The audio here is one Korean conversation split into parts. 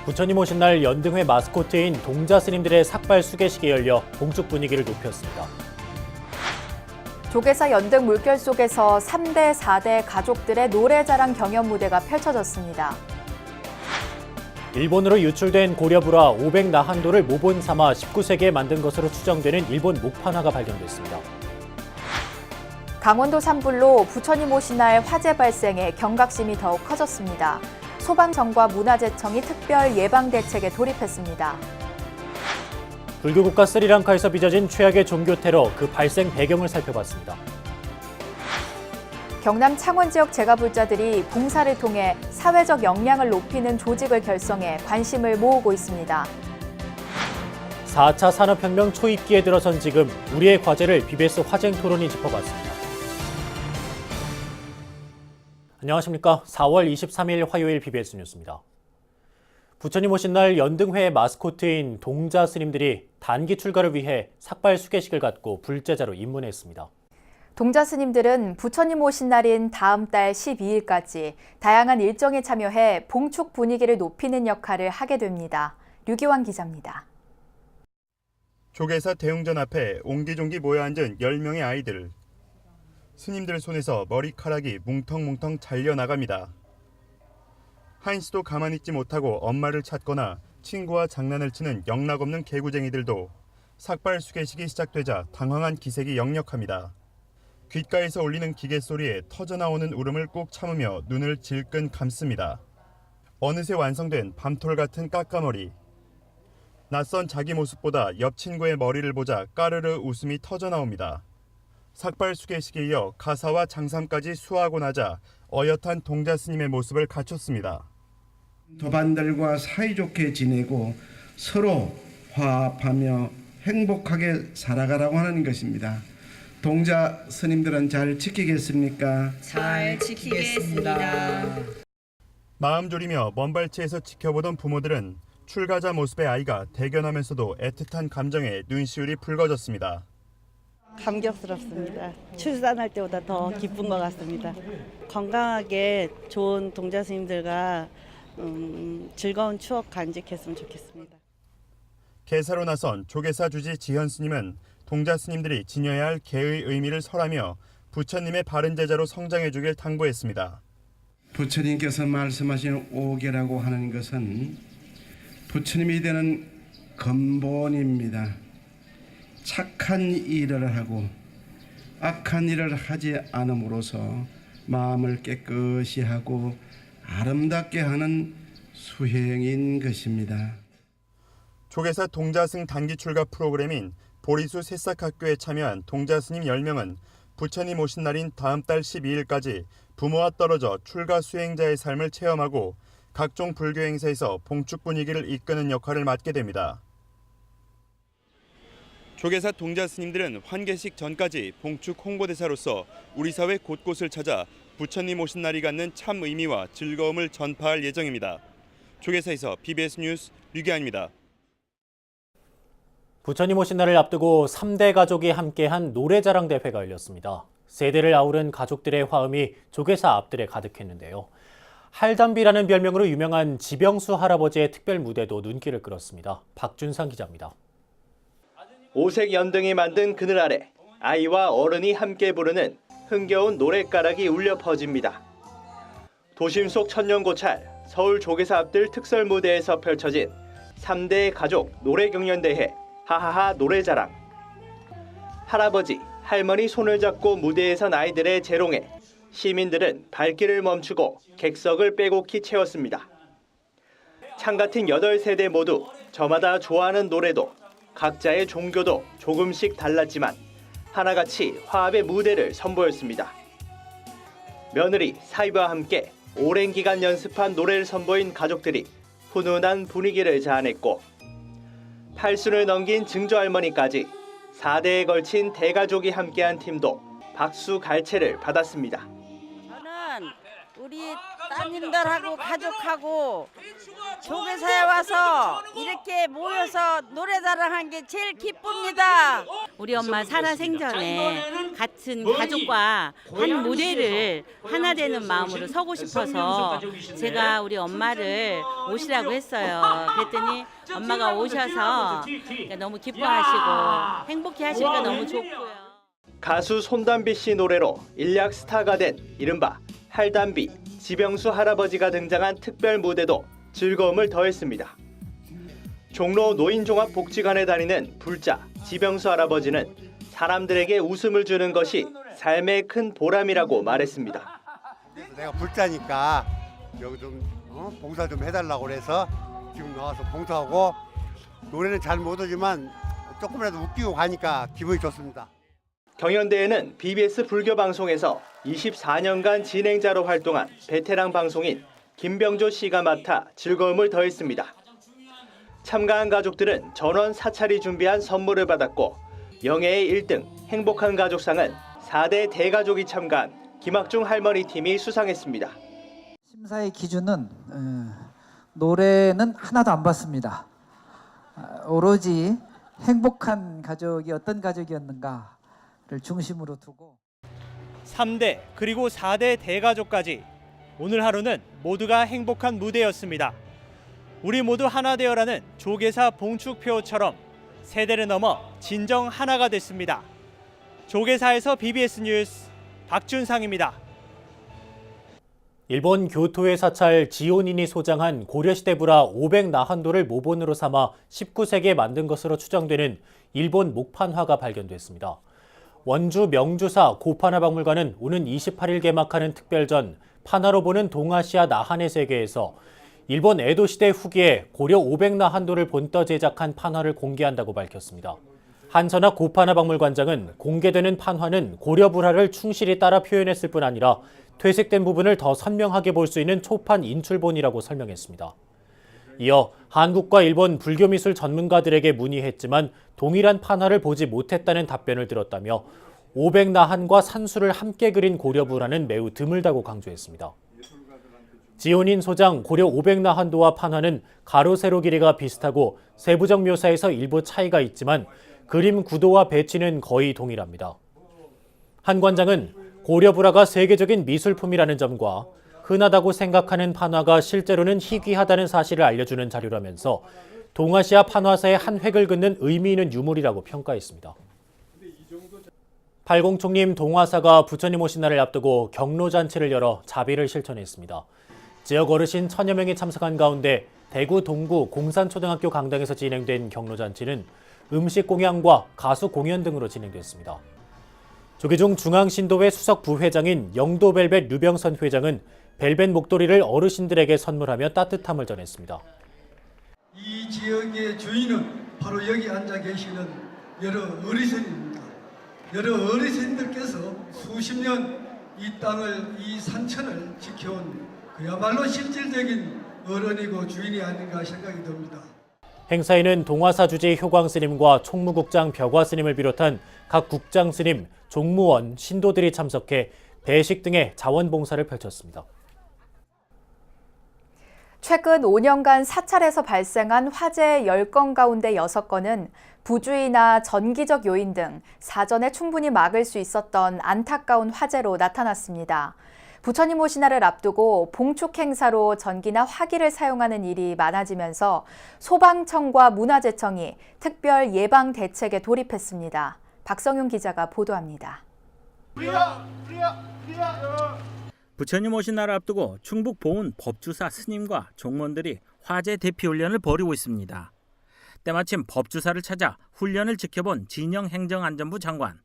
부처님 오신 날 연등회 마스코트인 동자 스님들의 삭발 수계식이 열려 봉축 분위기를 높였습니다. 조계사 연등 물결 속에서 3대, 4대 가족들의 노래자랑 경연 무대가 펼쳐졌습니다. 일본으로 유출된 고려불화 500나한도를 모본 삼아 19세기에 만든 것으로 추정되는 일본 목판화가 발견됐습니다. 강원도 산불로 부처님 오신 날 화재 발생에 경각심이 더욱 커졌습니다. 소방청과 문화재청이 특별 예방대책에 돌입했습니다. 불교국가 스리랑카에서 빚어진 최악의 종교 테러, 그 발생 배경을 살펴봤습니다. 경남 창원 지역 재가불자들이 봉사를 통해 사회적 역량을 높이는 조직을 결성해 관심을 모으고 있습니다. 4차 산업혁명 초입기에 들어선 지금 우리의 과제를 BBS 화쟁 토론이 짚어봤습니다. 안녕하십니까. 4월 23일 화요일 BBS 뉴스입니다. 부처님 오신 날 연등회의 마스코트인 동자 스님들이 단기 출가를 위해 삭발 수계식을 갖고 불제자로 입문했습니다. 동자 스님들은 부처님 오신 날인 다음 달 12일까지 다양한 일정에 참여해 봉축 분위기를 높이는 역할을 하게 됩니다. 류기환 기자입니다. 조계사 대웅전 앞에 옹기종기 모여앉은 10명의 아이들. 스님들 손에서 머리카락이 뭉텅뭉텅 잘려나갑니다. 한시도 가만히 있지 못하고 엄마를 찾거나 친구와 장난을 치는 영락없는 개구쟁이들도 삭발 수계식이 시작되자 당황한 기색이 역력합니다. 귓가에서 울리는 기계 소리에 터져나오는 울음을 꾹 참으며 눈을 질끈 감습니다. 어느새 완성된 밤톨 같은 까까머리. 낯선 자기 모습보다 옆 친구의 머리를 보자 까르르 웃음이 터져나옵니다. 삭발 수계식에 이어 가사와 장삼까지 수하고 나자 어엿한 동자 스님의 모습을 갖췄습니다. 도반들과 사이좋게 지내고 서로 화합하며 행복하게 살아가라고 하는 것입니다. 동자 스님들은 잘 지키겠습니까? 잘 지키겠습니다. 마음 졸이며 먼 발치에서 지켜보던 부모들은 출가자 모습의 아이가 대견하면서도 애틋한 감정에 눈시울이 붉어졌습니다. 감격스럽습니다. 출산할 때보다 더 기쁜 것 같습니다. 건강하게 좋은 동자 스님들과 즐거운 추억 간직했으면 좋겠습니다. 개사로 나선 조계사 주지 지현 스님은 동자 스님들이 지녀야 할 계의 의미를 설하며 부처님의 바른 제자로 성장해 주길 당부했습니다. 부처님께서 말씀하신 오계라고 하는 것은 부처님이 되는 근본입니다. 착한 일을 하고 악한 일을 하지 않음으로써 마음을 깨끗이 하고 아름답게 하는 수행인 것입니다. 조계사 동자승 단기 출가 프로그램인 보리수 새싹학교에 참여한 동자 스님 10명은 부처님 오신 날인 다음 달 12일까지 부모와 떨어져 출가 수행자의 삶을 체험하고 각종 불교 행사에서 봉축 분위기를 이끄는 역할을 맡게 됩니다. 조계사 동자 스님들은 환계식 전까지 봉축 홍보대사로서 우리 사회 곳곳을 찾아 부처님 오신 날이 갖는 참 의미와 즐거움을 전파할 예정입니다. 조계사에서 BBS 뉴스 류기환입니다. 부처님 오신 날을 앞두고 3대 가족이 함께한 노래자랑 대회가 열렸습니다. 세대를 아우른 가족들의 화음이 조계사 앞들에 가득했는데요. 할담비라는 별명으로 유명한 지병수 할아버지의 특별 무대도 눈길을 끌었습니다. 박준상 기자입니다. 오색 연등이 만든 그늘 아래 아이와 어른이 함께 부르는 흥겨운 노랫가락이 울려 퍼집니다. 도심 속 천년고찰 서울 조계사 앞들 특설 무대에서 펼쳐진 3대 가족 노래경연대회 하하하 노래자랑. 할아버지, 할머니 손을 잡고 무대에 선 아이들의 재롱에 시민들은 발길을 멈추고 객석을 빼곡히 채웠습니다. 창같은 8세대 모두 저마다 좋아하는 노래도 각자의 종교도 조금씩 달랐지만 하나같이 화합의 무대를 선보였습니다. 며느리, 사위와 함께 오랜 기간 연습한 노래를 선보인 가족들이 훈훈한 분위기를 자아냈고 팔순을 넘긴 증조할머니까지 4대에 걸친 대가족이 함께한 팀도 박수 갈채를 받았습니다. 저는 우리 따님들하고 가족하고 조계사에 와서 이렇게 모여서 노래자랑 한 게 제일 기쁩니다. 우리 엄마 살아생전에 같은 가족과 한 무대를 하나 되는 마음으로 서고 싶어서 제가 우리 엄마를 오시라고 했어요. 그랬더니 엄마가 오셔서 너무 기뻐하시고 행복해 하시니까 너무 좋고요. 가수 손담비 씨 노래로 일약 스타가 된 이른바 할담비, 지병수 할아버지가 등장한 특별 무대도 즐거움을 더했습니다. 종로 노인종합복지관에 다니는 불자 지병수 할아버지는 사람들에게 웃음을 주는 것이 삶의 큰 보람이라고 말했습니다. 내가 불자니까 여기 좀 봉사 좀 해달라고 그래서 지금 나와서 봉사하고 노래는 잘 못하지만 조금이라도 웃기고 가니까 기분이 좋습니다. 경연대회는 BBS 불교방송에서 24년간 진행자로 활동한 베테랑 방송인 김병조 씨가 맡아 즐거움을 더했습니다. 참가한 가족들은 전원 사찰이 준비한 선물을 받았고 영예의 1등 행복한 가족상은 4대 대가족이 참가한 김학중 할머니 팀이 수상했습니다. 심사의 기준은 노래는 하나도 안 봤습니다. 오로지 행복한 가족이 어떤 가족이었는가를 중심으로 두고 3대 그리고 4대 대가족까지 오늘 하루는 모두가 행복한 무대였습니다. 우리 모두 하나 되어라는 조계사 봉축표처럼 세대를 넘어 진정 하나가 됐습니다. 조계사에서 BBS 뉴스 박준상입니다. 일본 교토의 사찰 지오닌이 소장한 고려시대 불화 500나한도를 모본으로 삼아 19세기에 만든 것으로 추정되는 일본 목판화가 발견됐습니다. 원주 명주사 고판화 박물관은 오는 28일 개막하는 특별전 판화로 보는 동아시아 나한의 세계에서 일본 에도 시대 후기에 고려 500나한도를 본떠 제작한 판화를 공개한다고 밝혔습니다. 한선학 고판화 박물관장은 공개되는 판화는 고려 불화를 충실히 따라 표현했을 뿐 아니라 퇴색된 부분을 더 선명하게 볼 수 있는 초판 인출본이라고 설명했습니다. 이어 한국과 일본 불교미술 전문가들에게 문의했지만 동일한 판화를 보지 못했다는 답변을 들었다며 500나한과 산수를 함께 그린 고려 불화는 매우 드물다고 강조했습니다. 지오닌 소장 고려 500나한도와 판화는 가로 세로 길이가 비슷하고 세부적 묘사에서 일부 차이가 있지만 그림 구도와 배치는 거의 동일합니다. 한 관장은 고려 불화가 세계적인 미술품이라는 점과 흔하다고 생각하는 판화가 실제로는 희귀하다는 사실을 알려주는 자료라면서 동아시아 판화사의 한 획을 긋는 의미 있는 유물이라고 평가했습니다. 팔공총림 동화사가 부처님 오신 날을 앞두고 경로잔치를 열어 자비를 실천했습니다. 지역 어르신 1000여 명이 참석한 가운데 대구 동구 공산초등학교 강당에서 진행된 경로잔치는 음식 공양과 가수 공연 등으로 진행됐습니다. 조계종 중앙신도회 수석 부회장인 영도벨벳 류병선 회장은 벨벳 목도리를 어르신들에게 선물하며 따뜻함을 전했습니다. 이 지역의 주인은 바로 여기 앉아 계시는 여러 어르신입니다. 여러 어르신들께서 수십 년 이 땅을, 이 산천을 지켜온 그야말로 실질적인 어른이고 주인이 아닌가 생각이 듭니다. 행사에는 동화사 주지 효광 스님과 총무국장 벽화 스님을 비롯한 각 국장 스님, 종무원, 신도들이 참석해 배식 등의 자원봉사를 펼쳤습니다. 최근 5년간 사찰에서 발생한 화재 10건 가운데 6건은 부주의나 전기적 요인 등 사전에 충분히 막을 수 있었던 안타까운 화재로 나타났습니다. 부처님 오신 날을 앞두고 봉축 행사로 전기나 화기를 사용하는 일이 많아지면서 소방청과 문화재청이 특별 예방 대책에 돌입했습니다. 박성윤 기자가 보도합니다. 부처님 오신 날을 앞두고 충북 보은 법주사 스님과 종몬들이 화재 대피 훈련을 벌이고 있습니다. 때마침 법주사를 찾아 훈련을 지켜본 진영행정안전부 장관.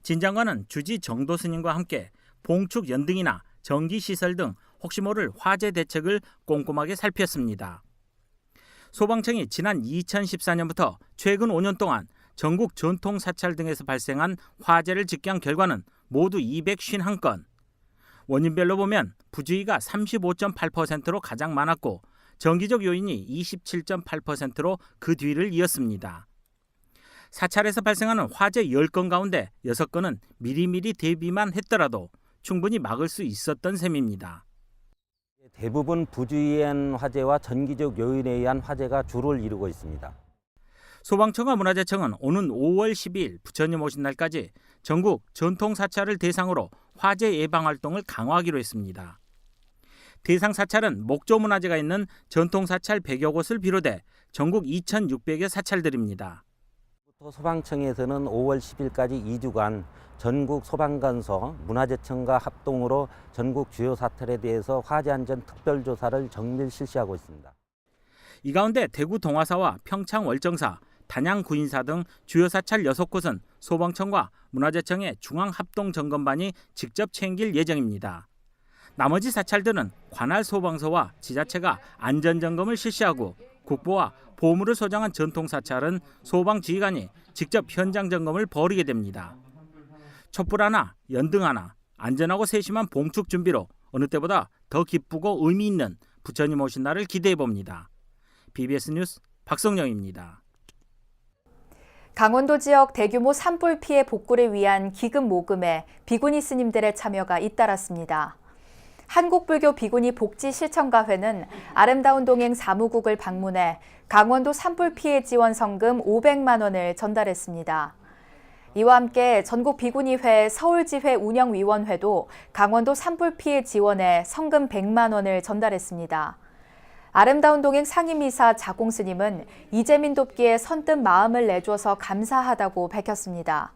진 장관은 주지 정도 스님과 함께 봉축 연등이나 전기시설 등 혹시 모를 화재 대책을 꼼꼼하게 살폈습니다. 소방청이 지난 2014년부터 최근 5년 동안 전국 전통사찰 등에서 발생한 화재를 집계한 결과는 모두 251건. 원인별로 보면 부주의가 35.8%로 가장 많았고 전기적 요인이 27.8%로 그 뒤를 이었습니다. 사찰에서 발생하는 화재 10건 가운데 6건은 미리미리 대비만 했더라도 충분히 막을 수 있었던 셈입니다. 대부분 부주의한 화재와 전기적 요인에 의한 화재가 주를 이루고 있습니다. 소방청과 문화재청은 오는 5월 12일 부처님 오신 날까지 전국 전통 사찰을 대상으로 화재 예방 활동을 강화하기로 했습니다. 대상 사찰은 목조 문화재가 있는 전통 사찰 100여 곳을 비롯해 전국 2,600여 사찰들입니다. 소방청에서는 5월 10일까지 2주간 전국 소방관서, 문화재청과 합동으로 전국 주요 사찰에 대해서 화재 안전 특별조사를 정밀 실시하고 있습니다. 이 가운데 대구 동화사와 평창 월정사, 단양 구인사 등 주요 사찰 6곳은 소방청과 문화재청의 중앙합동점검반이 직접 챙길 예정입니다. 나머지 사찰들은 관할 소방서와 지자체가 안전점검을 실시하고 국보와 보물을 소장한 전통사찰은 소방지휘관이 직접 현장 점검을 벌이게 됩니다. 촛불 하나, 연등 하나, 안전하고 세심한 봉축 준비로 어느 때보다 더 기쁘고 의미 있는 부처님 오신 날을 기대해 봅니다. BBS 뉴스 박성영입니다. 강원도 지역 대규모 산불 피해 복구를 위한 기금 모금에 비구니 스님들의 참여가 잇따랐습니다. 한국불교 비구니 복지실천가회는 아름다운 동행 사무국을 방문해 강원도 산불 피해 지원 성금 500만 원을 전달했습니다. 이와 함께 전국 비구니회 서울지회 운영위원회도 강원도 산불 피해 지원에 성금 100만 원을 전달했습니다. 아름다운 동행 상임이사 자공스님은 이재민 돕기에 선뜻 마음을 내줘서 감사하다고 밝혔습니다.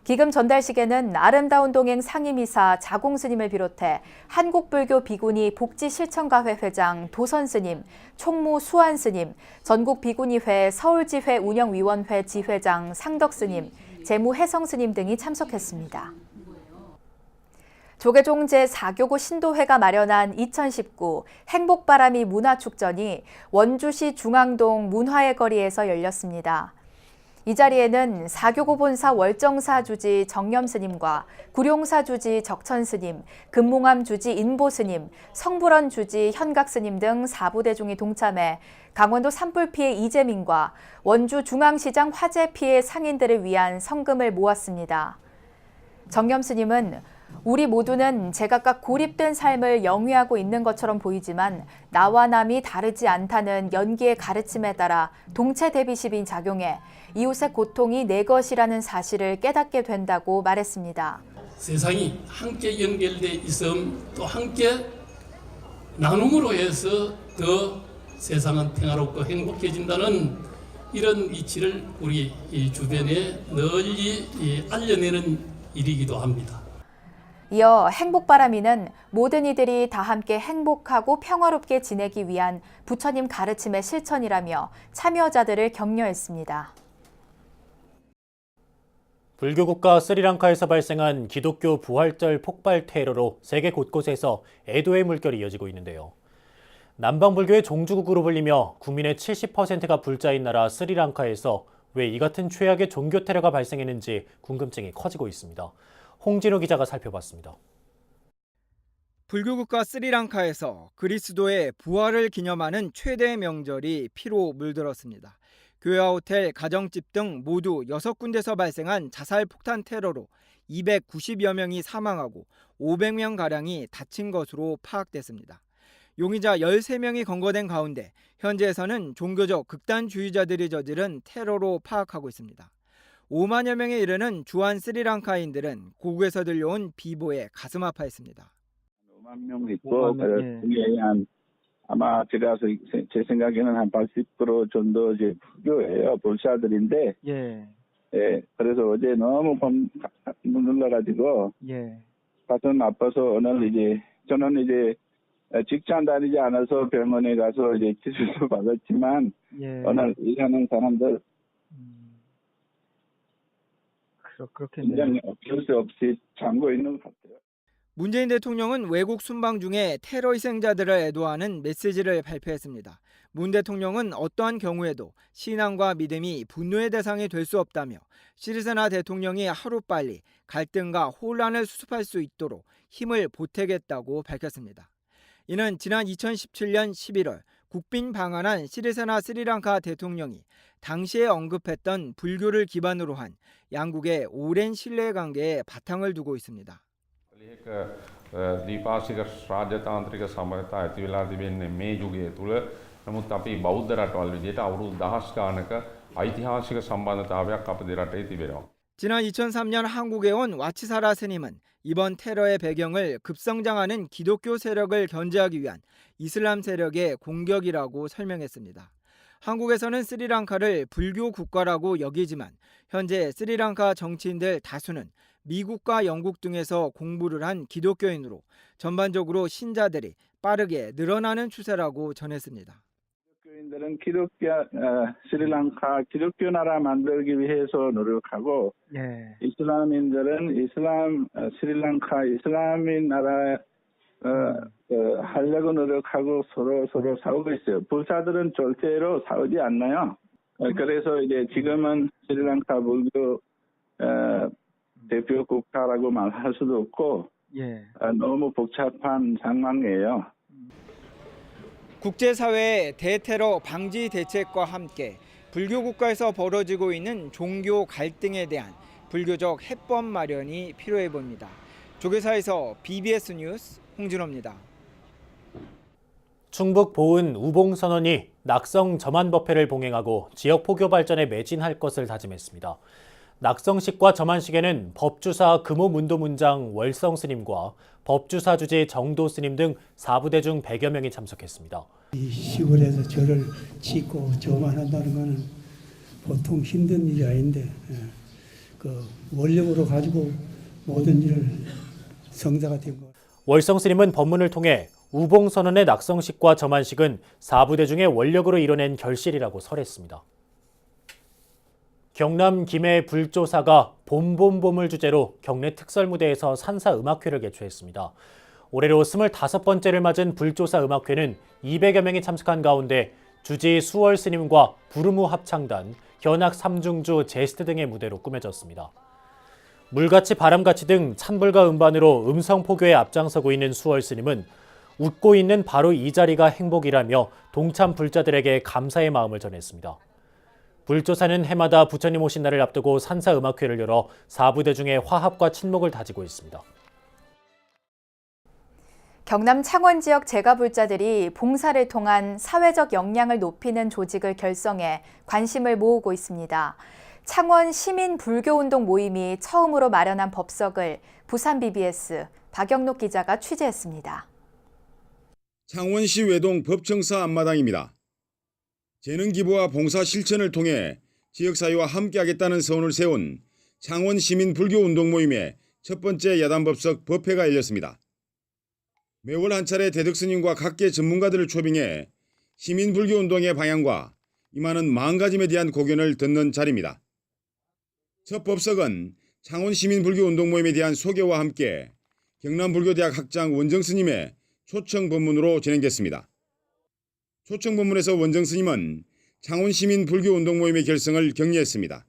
기금 전달식에는 아름다운 동행 상임이사 자공스님을 비롯해 한국불교 비구니 복지실천가회 회장 도선스님, 총무 수환스님, 전국비구니회 서울지회 운영위원회 지회장 상덕스님, 재무혜성스님 등이 참석했습니다. 조계종 제4교구 신도회가 마련한 2019 행복바람이 문화축전이 원주시 중앙동 문화의 거리에서 열렸습니다. 이 자리에는 4교구 본사 월정사 주지 정념스님과 구룡사 주지 적천스님, 금몽암 주지 인보스님, 성불원 주지 현각스님 등 4부대중이 동참해 강원도 산불 피해 이재민과 원주 중앙시장 화재 피해 상인들을 위한 성금을 모았습니다. 정념스님은 우리 모두는 제각각 고립된 삶을 영위하고 있는 것처럼 보이지만 나와 남이 다르지 않다는 연기의 가르침에 따라 동체 대비심이 작용해 이웃의 고통이 내 것이라는 사실을 깨닫게 된다고 말했습니다. 세상이 함께 연결돼 있음 또 함께 나눔으로 해서 더 세상은 평화롭고 행복해진다는 이런 이치를 우리 주변에 널리 알려내는 일이기도 합니다. 이어 행복바람이는 모든 이들이 다 함께 행복하고 평화롭게 지내기 위한 부처님 가르침의 실천이라며 참여자들을 격려했습니다. 불교국가 스리랑카에서 발생한 기독교 부활절 폭발 테러로 세계 곳곳에서 애도의 물결이 이어지고 있는데요. 남방불교의 종주국으로 불리며 국민의 70%가 불자인 나라 스리랑카에서 왜 이 같은 최악의 종교 테러가 발생했는지 궁금증이 커지고 있습니다. 홍진호 기자가 살펴봤습니다. 불교국가 스리랑카에서 그리스도의 부활을 기념하는 최대의 명절이 피로 물들었습니다. 교회와 호텔, 가정집 등 모두 6군데서 발생한 자살 폭탄 테러로 290여 명이 사망하고 500명가량이 다친 것으로 파악됐습니다. 용의자 13명이 검거된 가운데 현지에서는 종교적 극단주의자들이 저지른 테러로 파악하고 있습니다. 5만여 명에 이르는 주한 스리랑카인들은 고국에서 들려온 비보에 가슴 아파했습니다. 5만 명 있고 그 중에 아마 제가 제 생각에는 한 80% 정도 이제 불교예요. 불사들인데 그래서 어제 너무 눌러가지고 가슴 아파서 오늘 이제 저는 이제 직장 다니지 않아서 병원에 가서 이제 치료도 받았지만 오늘 일하는 사람들 굉장히 어쩔 수 없이 잠고 있는 것 같아요. 문재인 대통령은 외국 순방 중에 테러 희생자들을 애도하는 메시지를 발표했습니다. 문 대통령은 어떠한 경우에도 신앙과 믿음이 분노의 대상이 될 수 없다며 시리세나 대통령이 하루빨리 갈등과 혼란을 수습할 수 있도록 힘을 보태겠다고 밝혔습니다. 이는 지난 2017년 11월 국빈 방한한 시리세나 스리랑카 대통령이 당시에 언급했던 불교를 기반으로 한 양국의 오랜 신뢰관계에 바탕을 두고 있습니다. දීපාසික රාජතාන්ත්‍රික සමගතා ඇති වෙලා තිබෙන්නේ මේ යුගය තුළ. නමුත් අපි බෞද්ධ රටවල් විදිහට අවුරුදු දහස් ගානක ऐतिहासिक सम्बन्ध व्यापक 띠비로. 지난 2003년 한국에 온 와치사라 스님은 이번 테러의 배경을 급성장하는 기독교 세력을 견제하기 위한 이슬람 세력의 공격이라고 설명했습니다. 한국에서는 스리랑카를 불교 국가라고 여기지만 현재 스리랑카 정치인들 다수는 미국과 영국 등에서 공부를 한 기독교인으로 전반적으로 신자들이 빠르게 늘어나는 추세라고 전했습니다. 기독교인들은 스리랑카 기독교 나라 만들기 위해서 노력하고 이슬람인들은 스리랑카 이슬람인 나라 하려고 노력하고 서로 싸우고 있어요. 불사들은 절대로 싸우지 않나요? 그래서 이제 지금은 스리랑카 불교 대표 국가라고 말할 수도 없고 너무 복잡한 상황이에요. 국제사회의 대테러 방지 대책과 함께 불교 국가에서 벌어지고 있는 종교 갈등에 대한 불교적 해법 마련이 필요해 보입니다. 조계사에서 BBS 뉴스 홍진호입니다. 충북 보은 우봉선언이 낙성 점안법회를 봉행하고 지역 포교 발전에 매진할 것을 다짐했습니다. 낙성식과 점안식에는 법주사 금호문도문장 월성스님과 법주사 주지 정도스님 등 4부대 중 100여 명이 참석했습니다. 이 시골에서 절을 짓고 점안한다는 것은 보통 힘든 일이 아닌데 그 원력으로 가지고 모든 일을 성사가 된 것. 월성스님은 법문을 통해 우봉선언의 낙성식과 점안식은 4부대 중의 원력으로 이뤄낸 결실이라고 설했습니다. 경남 김해 불조사가 봄봄봄을 주제로 경내 특설무대에서 산사음악회를 개최했습니다. 올해로 25번째를 맞은 불조사 음악회는 200여 명이 참석한 가운데 주지 수월 스님과 부르무 합창단, 현악 삼중주 제스트 등의 무대로 꾸며졌습니다. 물같이 바람같이 등 찬불과 음반으로 음성포교에 앞장서고 있는 수월 스님은 웃고 있는 바로 이 자리가 행복이라며 동참 불자들에게 감사의 마음을 전했습니다. 불조사는 해마다 부처님 오신 날을 앞두고 산사음악회를 열어 4부대 중에 화합과 친목을 다지고 있습니다. 경남 창원 지역 제가불자들이 봉사를 통한 사회적 역량을 높이는 조직을 결성해 관심을 모으고 있습니다. 창원 시민불교운동 모임이 처음으로 마련한 법석을 부산 BBS 박영록 기자가 취재했습니다. 창원시 외동 법청사 앞마당입니다. 재능 기부와 봉사 실천을 통해 지역사회와 함께하겠다는 서원을 세운 창원 시민불교운동 모임의 첫 번째 야단법석 법회가 열렸습니다. 매월 한 차례 대덕스님과 각계 전문가들을 초빙해 시민불교운동의 방향과 임하는 마음가짐에 대한 고견을 듣는 자리입니다. 첫 법석은 창원 시민불교운동 모임에 대한 소개와 함께 경남불교대학 학장 원정스님의 초청 법문으로 진행됐습니다. 초청 법문에서 원정스님은 창원 시민불교운동 모임의 결성을 격려했습니다.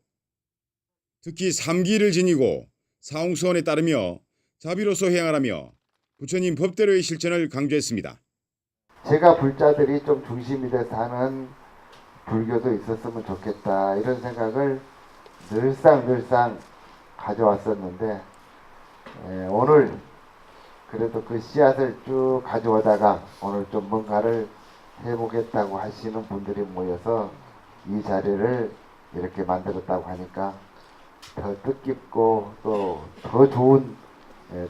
특히 3기를 지니고 사홍수원에 따르며 자비로서 행하라며 부처님 법대로의 실천을 강조했습니다. 제가 불자들이 좀 중심이 돼서 하는 불교도 있었으면 좋겠다 이런 생각을 늘상 가져왔었는데 오늘 그래도 그 씨앗을 쭉 가져오다가 오늘 좀 뭔가를 해보겠다고 하시는 분들이 모여서 이 자리를 이렇게 만들었다고 하니까 더 뜻깊고 또 더 좋은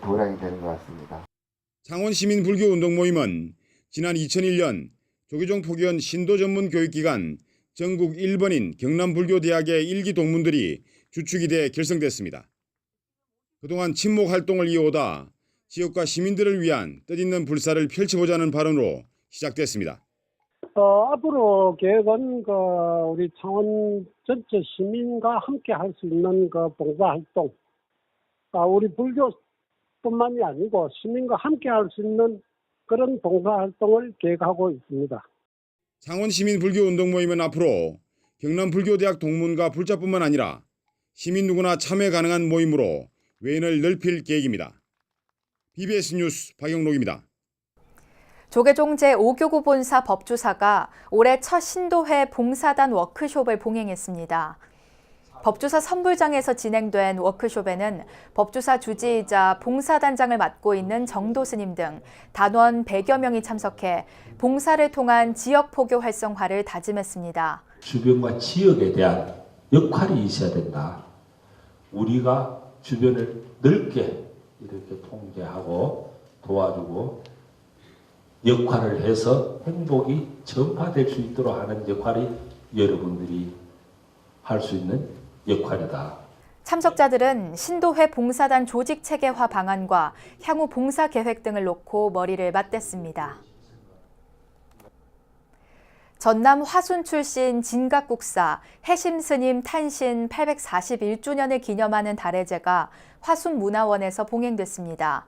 도량이 되는 것 같습니다. 창원 시민불교운동 모임은 지난 2001년 조계종 포교원 신도 전문 교육기관 전국 1번인 경남불교대학의 1기 동문들이 주축이 돼 결성됐습니다. 그동안 친목 활동을 이어오다 지역과 시민들을 위한 뜻있는 불사를 펼쳐보자는 발언으로 시작됐습니다. 앞으로 계획은 우리 창원 전체 시민과 함께 할 수 있는 봉사활동, 우리 불교뿐만이 아니고 시민과 함께 할 수 있는 그런 봉사활동을 계획하고 있습니다. 창원 시민불교운동 모임은 앞으로 경남불교대학 동문과 불자뿐만 아니라 시민 누구나 참여 가능한 모임으로 외연을 넓힐 계획입니다. BBS 뉴스 박영록입니다. 조계종 제5교구 본사 법주사가 올해 첫 신도회 봉사단 워크숍을 봉행했습니다. 법주사 선불장에서 진행된 워크숍에는 법주사 주지이자 봉사단장을 맡고 있는 정도스님 등 단원 100여 명이 참석해 봉사를 통한 지역 포교 활성화를 다짐했습니다. 주변과 지역에 대한 역할이 있어야 된다. 우리가 주변을 넓게 이렇게 통제하고 도와주고 역할을 해서 행복이 전파될 수 있도록 하는 역할이 여러분들이 할 수 있는 역할이다. 참석자들은 신도회 봉사단 조직 체계화 방안과 향후 봉사 계획 등을 놓고 머리를 맞댔습니다. 전남 화순 출신 진각국사 해심스님 탄신 841주년을 기념하는 달해제가 화순문화원에서 봉행됐습니다.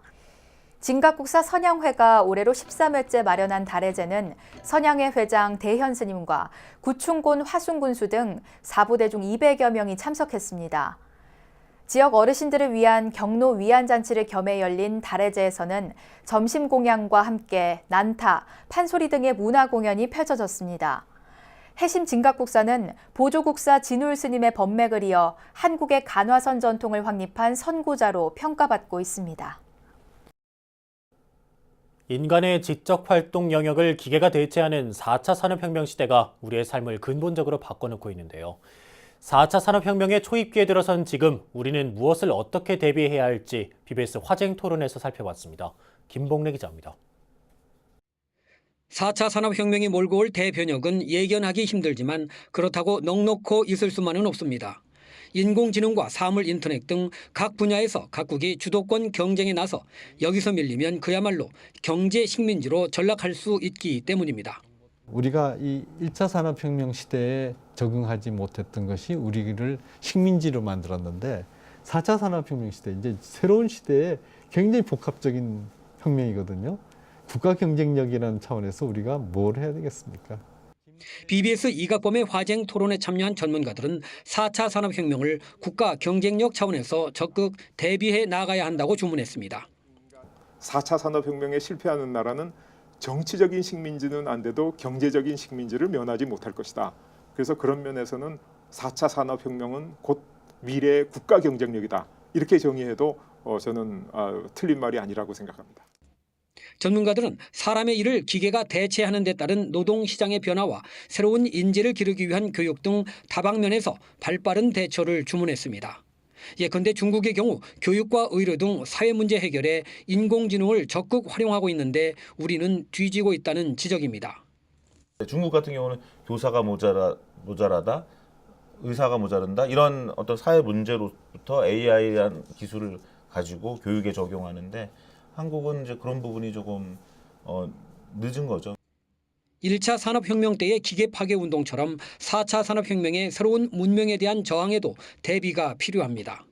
진각국사 선양회가 올해로 13회째 마련한 달해제는 선양회 회장 대현 스님과 구충곤 화순군수 등 4부대 중 200여 명이 참석했습니다. 지역 어르신들을 위한 경로 위안잔치를 겸해 열린 달해제에서는 점심 공양과 함께 난타, 판소리 등의 문화 공연이 펼쳐졌습니다. 해심 진각국사는 보조국사 진울 스님의 법맥을 이어 한국의 간화선 전통을 확립한 선구자로 평가받고 있습니다. 인간의 지적 활동 영역을 기계가 대체하는 4차 산업혁명 시대가 우리의 삶을 근본적으로 바꿔놓고 있는데요. 4차 산업혁명의 초입기에 들어선 지금 우리는 무엇을 어떻게 대비해야 할지 BBS 화쟁 토론에서 살펴봤습니다. 김봉래 기자입니다. 4차 산업혁명이 몰고 올 대변혁은 예견하기 힘들지만 그렇다고 넉넉히 있을 수만은 없습니다. 인공지능과 사물 인터넷 등 각 분야에서 각국이 주도권 경쟁에 나서 여기서 밀리면 그야말로 경제 식민지로 전락할 수 있기 때문입니다. 우리가 이 1차 산업혁명 시대에 적응하지 못했던 것이 우리를 식민지로 만들었는데 4차 산업혁명 시대, 이제 새로운 시대에 굉장히 복합적인 혁명이거든요. 국가 경쟁력이라는 차원에서 우리가 뭘 해야 되겠습니까? BBS 이각범의 화쟁 토론에 참여한 전문가들은 4차 산업혁명을 국가 경쟁력 차원에서 적극 대비해 나가야 한다고 주문했습니다. 4차 산업혁명에 실패하는 나라는 정치적인 식민지는 안 돼도 경제적인 식민지를 면하지 못할 것이다. 그래서 그런 면에서는 4차 산업혁명은 곧 미래의 국가 경쟁력이다. 이렇게 정의해도 저는 틀린 말이 아니라고 생각합니다. 전문가들은 사람의 일을 기계가 대체하는 데 따른 노동시장의 변화와 새로운 인재를 기르기 위한 교육 등 다방면에서 발빠른 대처를 주문했습니다. 예컨대 중국의 경우 교육과 의료 등 사회 문제 해결에 인공지능을 적극 활용하고 있는데 우리는 뒤지고 있다는 지적입니다. 중국 같은 경우는 교사가 모자라다, 의사가 모자란다 이런 어떤 사회 문제로부터 AI라는 기술을 가지고 교육에 적용하는데 한국은 이제 그런 부분이 조금 늦은 거죠. 1차 산업혁명 때의 기계 파괴 운동처럼 4차 산업혁명의 새로운 문명에 대한 저항에도 대비가 필요합니다.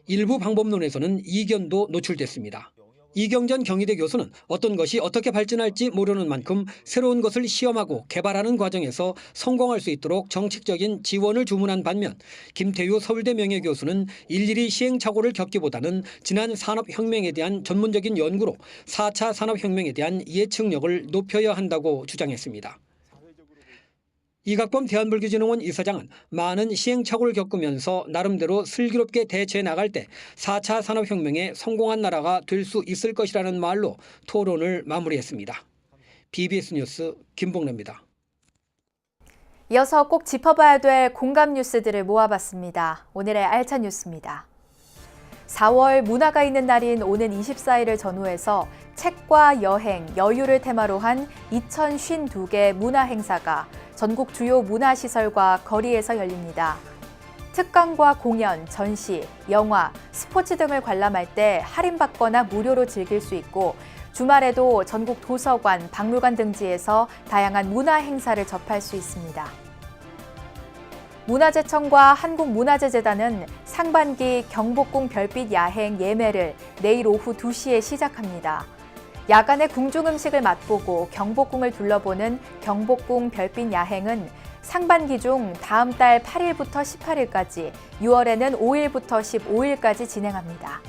일부 방법론에서는 이견도 노출됐습니다. 이경전 경희대 교수는 어떤 것이 어떻게 발전할지 모르는 만큼 새로운 것을 시험하고 개발하는 과정에서 성공할 수 있도록 정책적인 지원을 주문한 반면 김태유 서울대 명예교수는 일일이 시행착오를 겪기보다는 지난 산업혁명에 대한 전문적인 연구로 4차 산업혁명에 대한 예측력을 높여야 한다고 주장했습니다. 이각범 대한불교진흥원 이사장은 많은 시행착오를 겪으면서 나름대로 슬기롭게 대처해 나갈 때 4차 산업혁명에 성공한 나라가 될 수 있을 것이라는 말로 토론을 마무리했습니다. BBS 뉴스 김봉래입니다. 이어서 꼭 짚어봐야 될 공감 뉴스들을 모아봤습니다. 오늘의 알찬 뉴스입니다. 4월 문화가 있는 날인 오는 24일을 전후해서 책과 여행, 여유를 테마로 한 2052개 문화 행사가 전국 주요 문화시설과 거리에서 열립니다. 특강과 공연, 전시, 영화, 스포츠 등을 관람할 때 할인받거나 무료로 즐길 수 있고 주말에도 전국 도서관, 박물관 등지에서 다양한 문화 행사를 접할 수 있습니다. 문화재청과 한국문화재재단은 상반기 경복궁 별빛 야행 예매를 내일 오후 2시에 시작합니다. 야간에 궁중 음식을 맛보고 경복궁을 둘러보는 경복궁 별빛 야행은 상반기 중 다음 달 8일부터 18일까지, 6월에는 5일부터 15일까지 진행합니다.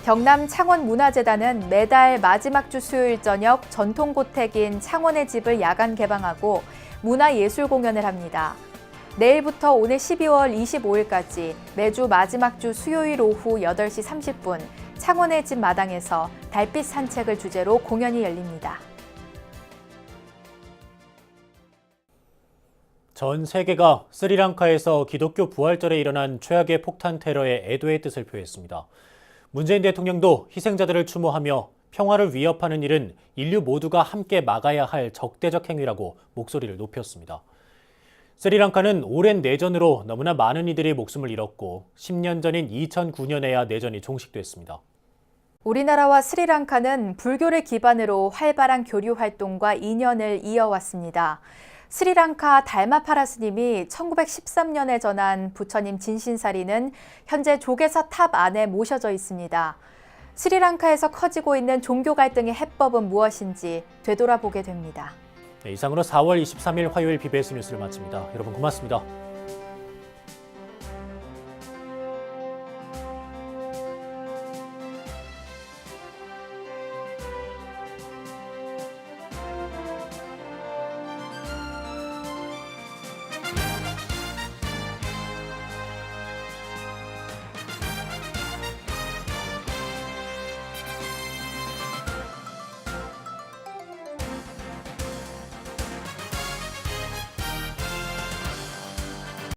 경남 창원문화재단은 매달 마지막 주 수요일 저녁 전통고택인 창원의 집을 야간 개방하고 문화예술 공연을 합니다. 내일부터 오늘 12월 25일까지 매주 마지막 주 수요일 오후 8시 30분 창원의 집 마당에서 달빛 산책을 주제로 공연이 열립니다. 전 세계가 스리랑카에서 기독교 부활절에 일어난 최악의 폭탄 테러에 애도의 뜻을 표했습니다. 문재인 대통령도 희생자들을 추모하며 평화를 위협하는 일은 인류 모두가 함께 막아야 할 적대적 행위라고 목소리를 높였습니다. 스리랑카는 오랜 내전으로 너무나 많은 이들이 목숨을 잃었고 10년 전인 2009년에야 내전이 종식됐습니다. 우리나라와 스리랑카는 불교를 기반으로 활발한 교류 활동과 인연을 이어왔습니다. 스리랑카 달마파라 스님이 1913년에 전한 부처님 진신사리는 현재 조계사 탑 안에 모셔져 있습니다. 스리랑카에서 커지고 있는 종교 갈등의 해법은 무엇인지 되돌아보게 됩니다. 네, 이상으로 4월 23일 화요일 BBS 뉴스를 마칩니다. 여러분 고맙습니다.